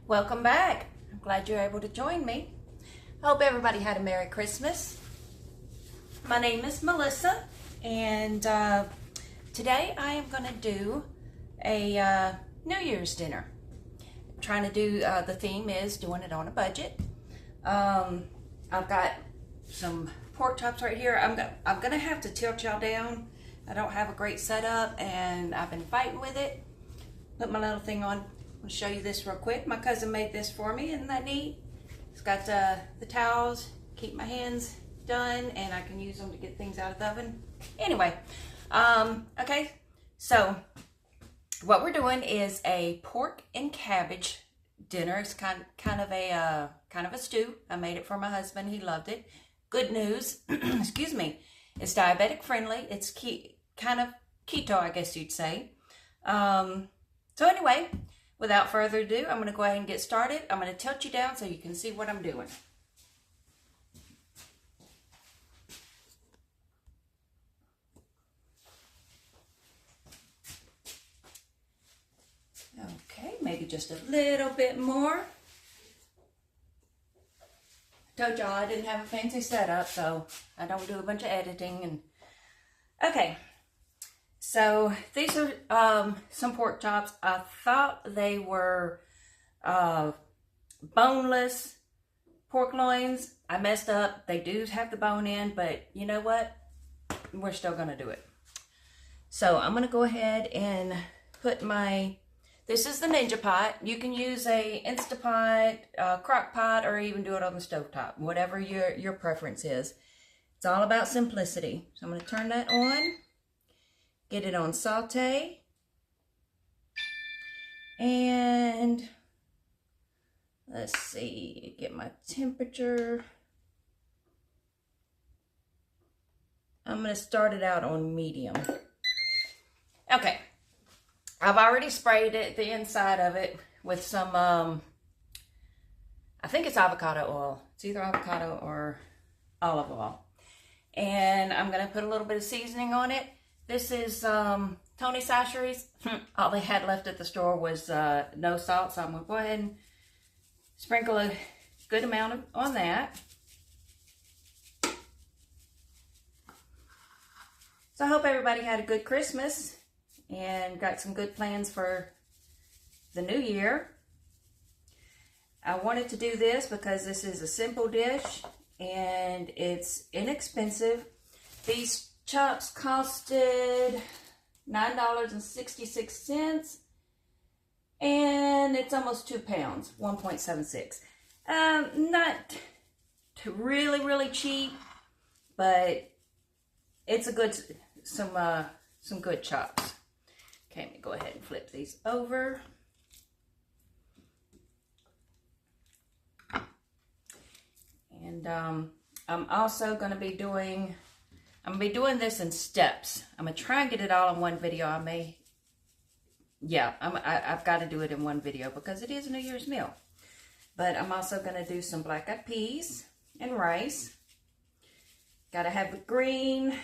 Welcome back. I'm glad you're able to join me. I hope everybody had a Merry Christmas. My name is Melissa, and today I am going to do a New Year's dinner. I'm trying to do, the theme is doing it on a budget. I've got some pork chops right here. I'm going to have to tilt y'all down. I don't have a great setup, and I've been fighting with it. Put my little thing on. I'll show you this real quick. My cousin made this for me. Isn't that neat? It's got the towels, keep my hands done, and I can use them to get things out of the oven. Anyway, okay, so what we're doing is a pork and cabbage dinner. It's kind of a stew. I made it for my husband. He loved it. Good news, excuse me, it's diabetic friendly. It's kind of keto, I guess you'd say. So anyway, without further ado, I'm going to go ahead and get started. I'm going to tilt you down so you can see what I'm doing. Okay, maybe just a little bit more. I told y'all I didn't have a fancy setup, so I don't do a bunch of editing. And okay. So these are some pork chops. I thought they were boneless pork loins. I messed up. They do have the bone in, but you know what? We're still going to do it. So I'm going to go ahead and put this is the Ninja Pot. You can use a Instapot, crock pot, or even do it on the stovetop, whatever your preference is. It's all about simplicity. So I'm going to turn that on. Get it on saute, and let's see, get my temperature. I'm going to start it out on medium. Okay, I've already sprayed the inside of it with some, I think it's avocado oil. It's either avocado or olive oil. And I'm going to put a little bit of seasoning on it. This is Tony Chachere's. All they had left at the store was no salt, so I'm going to go ahead and sprinkle a good amount on that. So I hope everybody had a good Christmas and got some good plans for the new year. I wanted to do this because this is a simple dish and it's inexpensive. These chops costed $9.66, and it's almost 2 pounds, 1.76. Not really cheap, but it's some good chops. Okay, let me go ahead and flip these over. And I'm also going to be doing this in steps. I'm going to try and get it all in one video. I've got to do it in one video because it is a New Year's meal. But I'm also going to do some black-eyed peas and rice. Got to have the green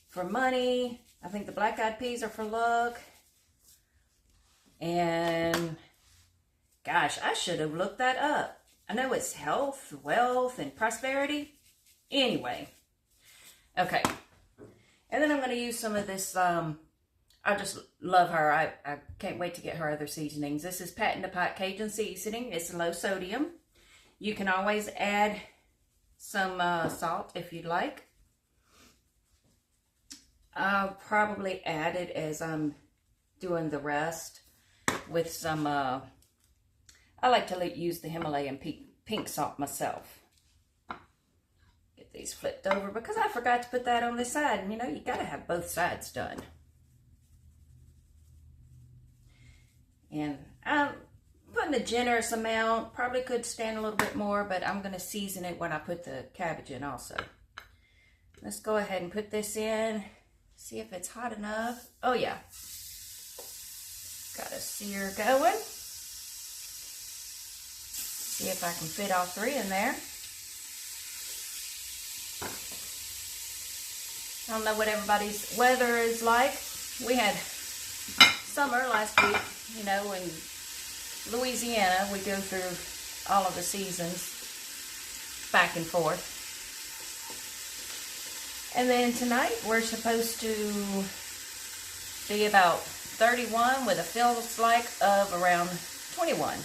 for money. I think the black-eyed peas are for luck. And gosh, I should have looked that up. I know it's health, wealth, and prosperity. Anyway. Okay, and then I'm going to use some of this, I just love her. I can't wait to get her other seasonings. This is Pat in the Pot Cajun seasoning. It's low sodium. You can always add some salt if you'd like. I'll probably add it as I'm doing the rest with some, I like to use the Himalayan pink salt myself. These flipped over because I forgot to put that on this side, and you know, you got to have both sides done. And I'm putting a generous amount, probably could stand a little bit more, but I'm going to season it when I put the cabbage in also. Let's go ahead and put this in, see if it's hot enough. Oh yeah, got a sear going. See if I can fit all three in there. I don't know what everybody's weather is like. We had summer last week, you know, and Louisiana, we go through all of the seasons back and forth. And then tonight we're supposed to be about 31 with a feels like of around 21.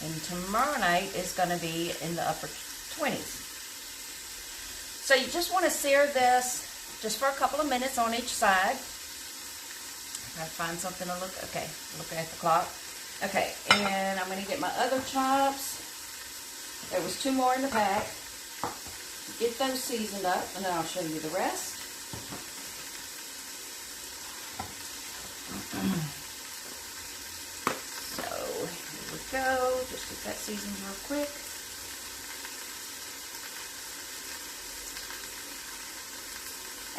And tomorrow night is going to be in the upper 20s. So you just want to sear this just for a couple of minutes on each side. Gotta find something to look, okay, looking at the clock. Okay, and I'm going to get my other chops. There was 2 more in the pack. Get those seasoned up, and then I'll show you the rest. So, here we go. Just get that seasoned real quick.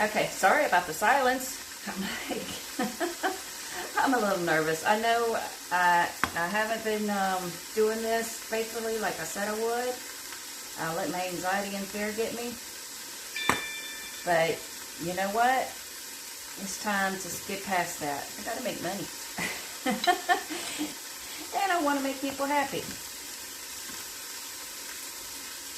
Okay, sorry about the silence. I'm a little nervous. I know I haven't been doing this faithfully like I said I would. I'll let my anxiety and fear get me. But you know what? It's time to get past that. I gotta make money. And I want to make people happy.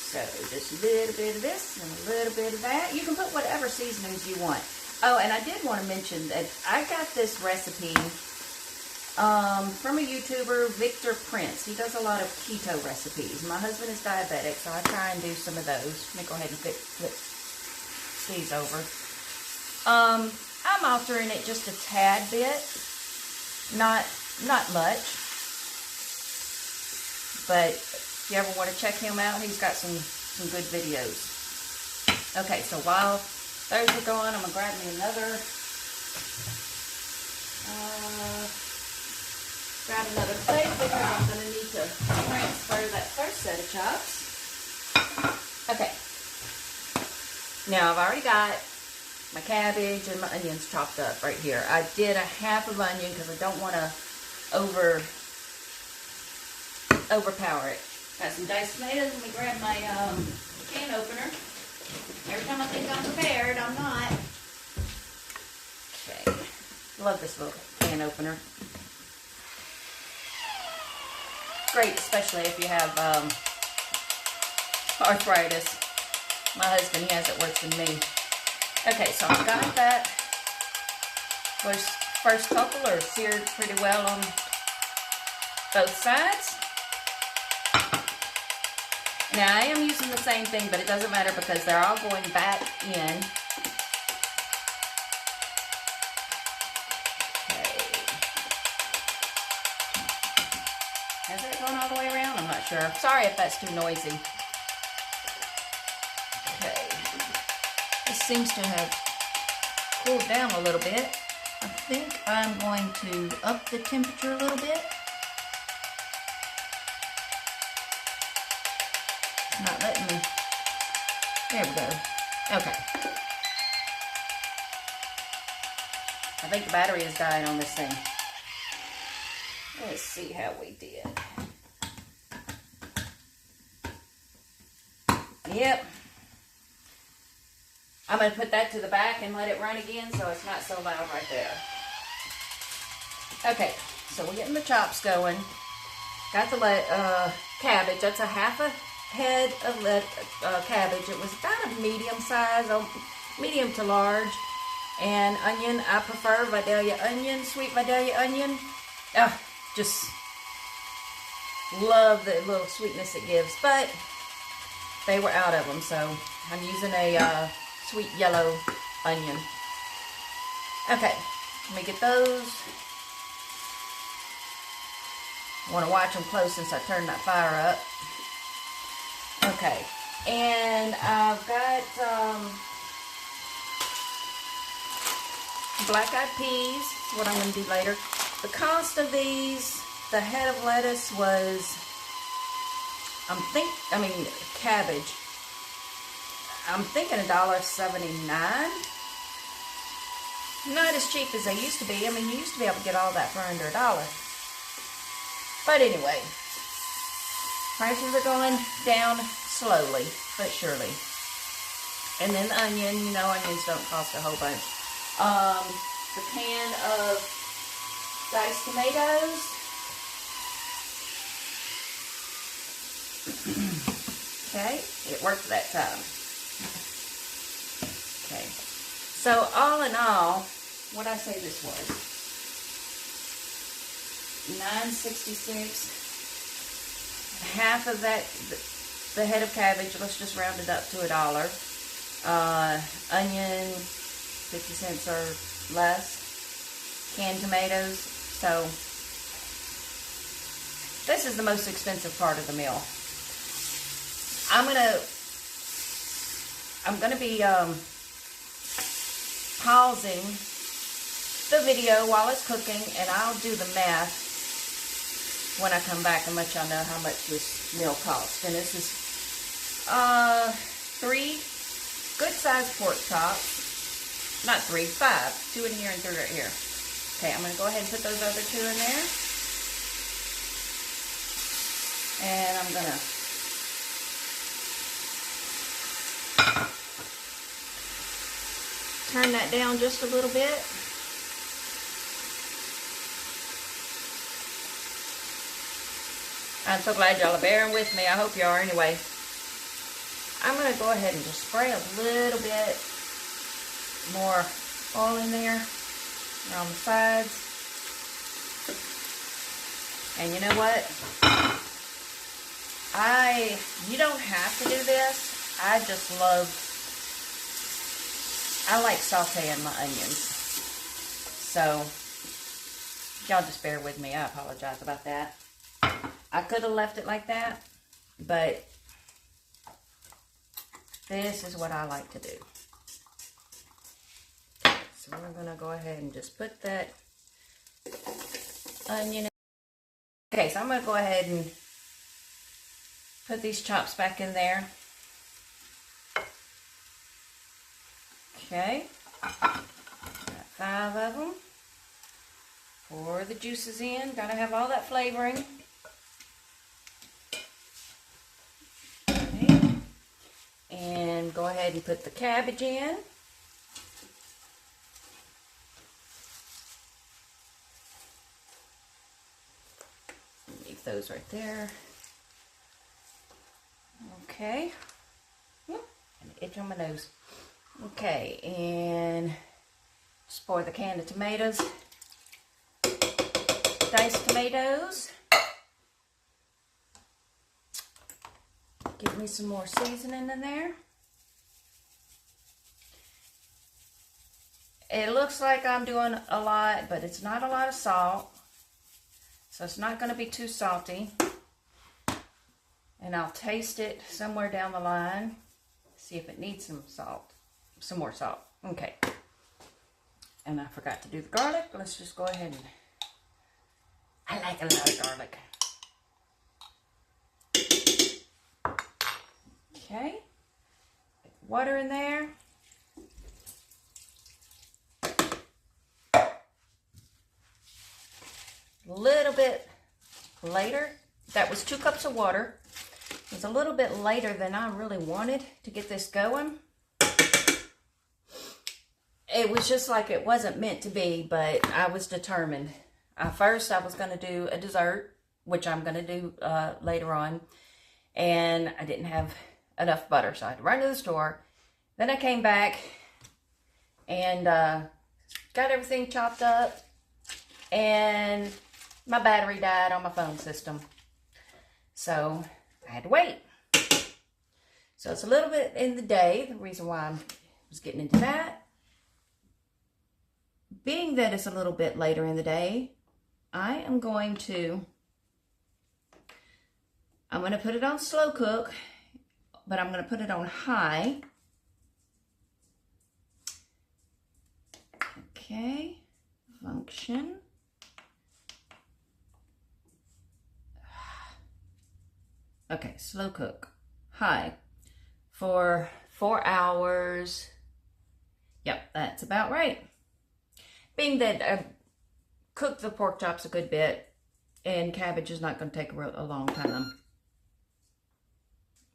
So just a little bit of this and a little bit of that. You can put whatever seasonings you want. Oh, and I did want to mention that I got this recipe from a YouTuber, Victor Prince. He does a lot of keto recipes. My husband is diabetic, so I try and do some of those. Let me go ahead and flip these over. I'm altering it just a tad bit, not much. But if you ever want to check him out, he's got some good videos. Okay, so while those are going, I'm gonna grab me another. Grab another plate because I'm going to need to transfer that first set of chops. Okay. Now I've already got my cabbage and my onions chopped up right here. I did a half of onion because I don't want to overpower it. Got some diced tomatoes. Let me grab my can opener. Every time I think I'm prepared, I'm not. Okay. Love this little can opener. Great, especially if you have arthritis. My husband, he has it worse than me. Okay, so I've got that. First couple are seared pretty well on both sides. Now I am using the same thing, but it doesn't matter because they're all going back in. Has it gone all the way around? I'm not sure. Sorry if that's too noisy. Okay. This seems to have cooled down a little bit. I think I'm going to up the temperature a little bit. It's not letting me. There we go. Okay. I think the battery is dying on this thing. Let's see how we did. Yep. I'm going to put that to the back and let it run again so it's not so loud right there. Okay, so we're getting the chops going. Got the cabbage. That's a half a head of cabbage. It was about a medium size, medium to large. And onion, I prefer Vidalia onion, sweet Vidalia onion. Just love the little sweetness it gives, but they were out of them, so I'm using a sweet yellow onion. Okay, let me get those. I want to watch them close since I turned that fire up. Okay, and I've got black-eyed peas. That's what I'm going to do later. The cost of these, the head of lettuce was, cabbage. I'm thinking $1.79. Not as cheap as they used to be. I mean, you used to be able to get all that for under $1. But anyway, prices are going down slowly, but surely. And then the onion, you know, onions don't cost a whole bunch. The can of diced tomatoes. Okay, it worked that time. Okay, so all in all, what'd I say this was? $9.66. Half of that, the head of cabbage, let's just round it up to $1. Onion, 50 cents or less. Canned tomatoes. So this is the most expensive part of the meal. I'm gonna be pausing the video while it's cooking, and I'll do the math when I come back and let y'all know how much this meal costs. And this is 3 good-sized pork chops. Not 3, 5. 2 in here and 3 right here. Okay, I'm going to go ahead and put those other 2 in there. And I'm going to turn that down just a little bit. I'm so glad y'all are bearing with me. I hope you are anyway. I'm going to go ahead and just spray a little bit more oil in there around the sides. And you know what? You don't have to do this. I like sauteing my onions. So, y'all just bear with me. I apologize about that. I could have left it like that, but this is what I like to do. So we're going to go ahead and just put that onion in. Okay, so I'm going to go ahead and put these chops back in there. Okay, got 5 of them. Pour the juices in. Got to have all that flavoring. Okay. And go ahead and put the cabbage in. Leave those right there. Okay. An itch on my nose. Okay, and just pour the can of tomatoes. Diced tomatoes. Give me some more seasoning in there. It looks like I'm doing a lot, but it's not a lot of salt. So it's not going to be too salty. And I'll taste it somewhere down the line. See if it needs some salt. Some more salt. Okay. And I forgot to do the garlic. Let's just go ahead and... I like a lot of garlic. Okay. Water in there. A little bit later. That was 2 cups of water. It was a little bit later than I really wanted to get this going. It was just like it wasn't meant to be, but I was determined. First, I was going to do a dessert, which I'm going to do later on. And I didn't have enough butter, so I had to run to the store. Then I came back and got everything chopped up. And my battery died on my phone system. So I had to wait. So it's a little bit in the day. The reason why I was getting into that. Being that it's a little bit later in the day, I'm going to put it on slow cook, but I'm going to put it on high. Okay, function. Okay, slow cook, high, for 4 hours. Yep, that's about right. Being that I cooked the pork chops a good bit, and cabbage is not going to take a long time.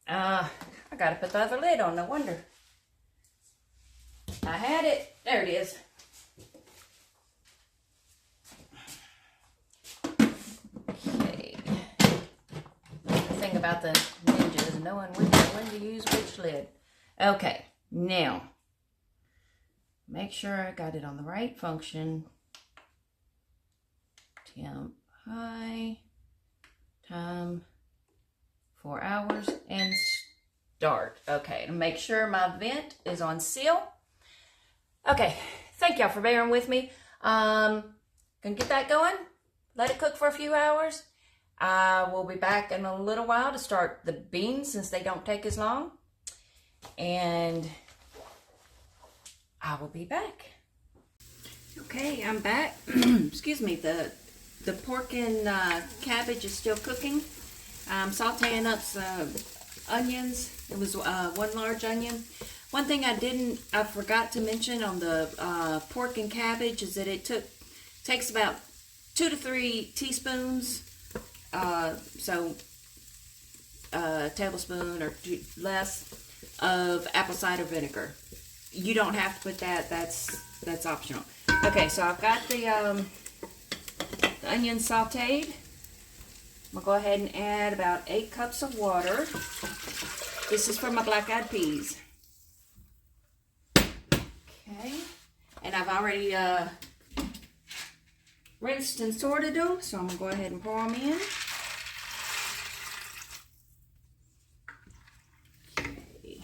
I got to put the other lid on, no wonder. I had it. There it is. Okay. The thing about the Ninjas and knowing when to use which lid. Okay, now, make sure I got it on the right function. Temp high, time 4 hours, and start. Okay, to make sure my vent is on seal. Okay, thank y'all for bearing with me. Gonna get that going, let it cook for a few hours. I will be back in a little while to start the beans since they don't take as long. And I will be back. Okay, I'm back. Excuse me, the pork and cabbage is still cooking. I'm sauteing up some onions. It was one large onion. One thing I forgot to mention on the pork and cabbage is that it takes about 2 to 3 teaspoons, so a tablespoon or less of apple cider vinegar. You don't have to put that. That's optional. Okay, so I've got the onions sauteed. I'm gonna go ahead and add about 8 cups of water. This is for my black-eyed peas. Okay, and I've already rinsed and sorted them, so I'm gonna go ahead and pour them in. Okay,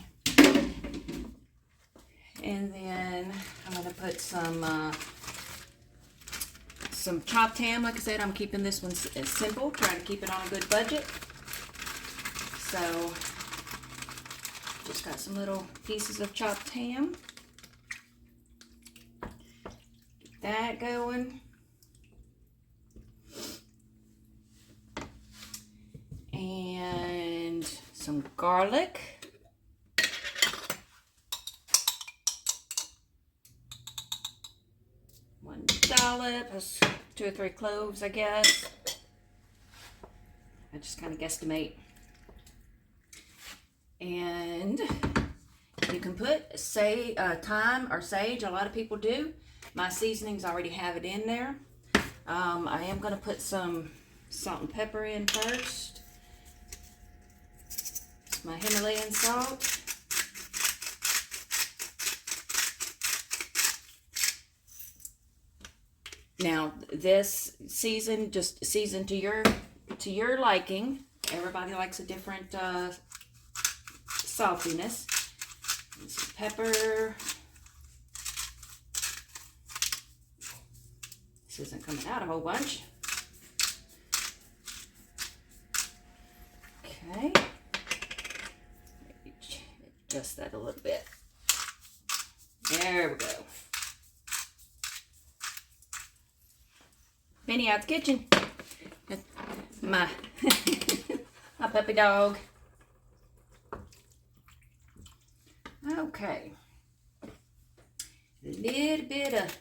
and then I'm gonna put some chopped ham. Like I said, I'm keeping this one simple, trying to keep it on a good budget. So, just got some little pieces of chopped ham. Get that going. And some garlic. One dollop, 2 or 3 cloves, I guess. I just kind of guesstimate. And you can put thyme or sage. A lot of people do. My seasonings already have it in there. I am going to put some salt and pepper in first. It's my Himalayan salt. Now this just season to your liking. Everybody likes a different saltiness. And some pepper. This isn't coming out a whole bunch. Okay. Adjust that a little bit. There we go. Benny out the kitchen. My my puppy dog. Okay. A little bit of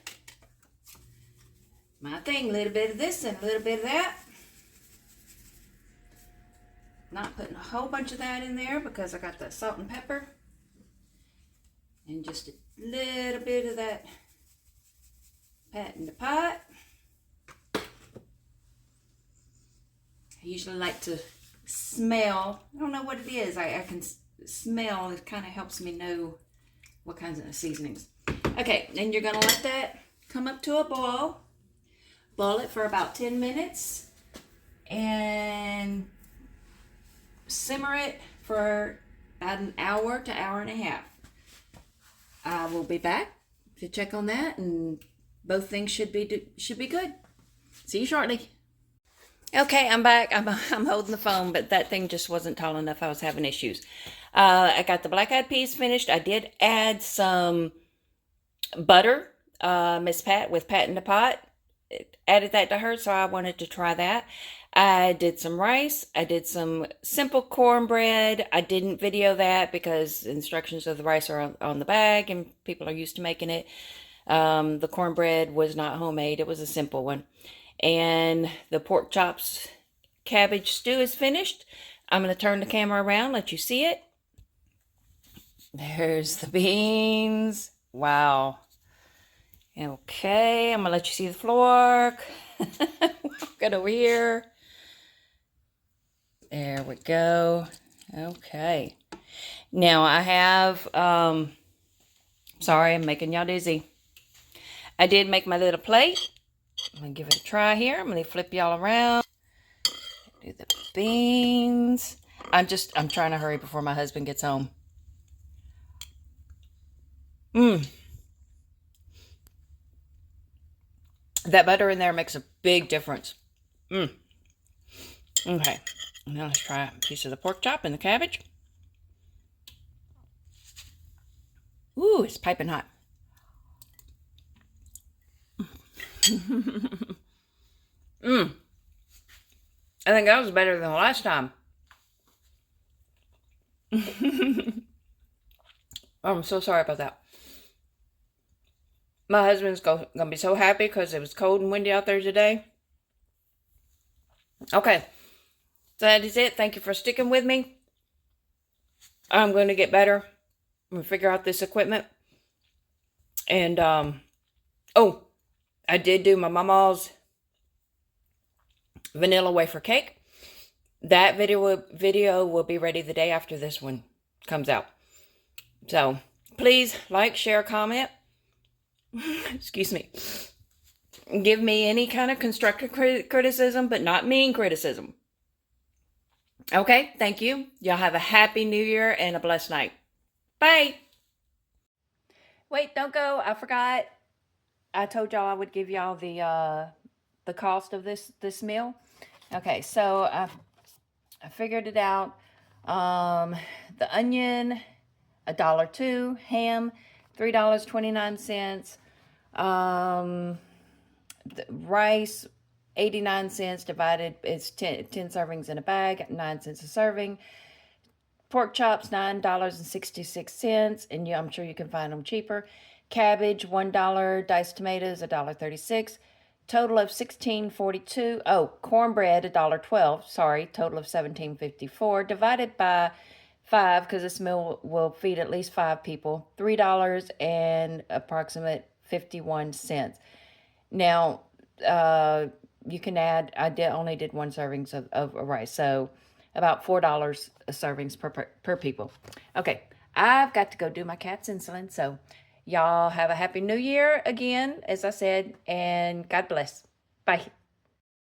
my thing, a little bit of this and a little bit of that. Not putting a whole bunch of that in there because I got the salt and pepper. And just a little bit of that pat in the pot. I usually like to smell. I don't know what it is. I can smell. It kind of helps me know what kinds of seasonings. Okay, then you're going to let that come up to a boil. Boil it for about 10 minutes. And simmer it for about an hour to hour and a half. I will be back to check on that, and both things should be good. See you shortly. Okay, I'm back. I'm holding the phone, but that thing just wasn't tall enough. I was having issues. I got the black-eyed peas finished. I did add some butter, Miss Pat, with Pat in the Pot. Added that to her, so I wanted to try that. I did some rice. I did some simple cornbread. I didn't video that because instructions of the rice are on the bag and people are used to making it. The cornbread was not homemade. It was a simple one. And the pork chops cabbage stew is finished. I'm going to turn the camera around, let you see it. There's the beans. Wow. Okay, I'm going to let you see the floor. Get over here. There we go. Okay. Now I have, sorry, I'm making y'all dizzy. I did make my little plate. I'm going to give it a try here. I'm going to flip y'all around. Do the beans. I'm trying to hurry before my husband gets home. That butter in there makes a big difference. Okay. Now let's try a piece of the pork chop and the cabbage. Ooh, it's piping hot. I think that was better than the last time. Oh, I'm so sorry about that. My husband's gonna be so happy because it was cold and windy out there today. Okay, so that is it. Thank you for sticking with me. I'm going to get better. I'm gonna figure out this equipment. And oh, I did do my mama's vanilla wafer cake. That video will be ready the day after this one comes out. So please like, share, comment. Excuse me. Give me any kind of constructive criticism, but not mean criticism. Okay, thank you. Y'all have a happy new year and a blessed night. Bye. Wait, don't go. I forgot. I told y'all I would give y'all the cost of this meal. Okay, so I figured it out. The onion, $1.02. Ham, $3.29. The rice, 89 cents divided. It's 10 servings in a bag, 9 cents a serving. Pork chops, $9.66, and I'm sure you can find them cheaper. Cabbage, $1. Diced tomatoes, $1.36. Total of $16.42. Oh, cornbread, $1.12. Sorry, total of $17.54. Divided by 5, because this meal will feed at least 5 people. $3 and approximate 51 cents. Now, you can add. Only did 1 servings of rice, so about $4 servings per people. Okay, I've got to go do my cat's insulin. So y'all have a happy new year again, as I said, and God bless. Bye.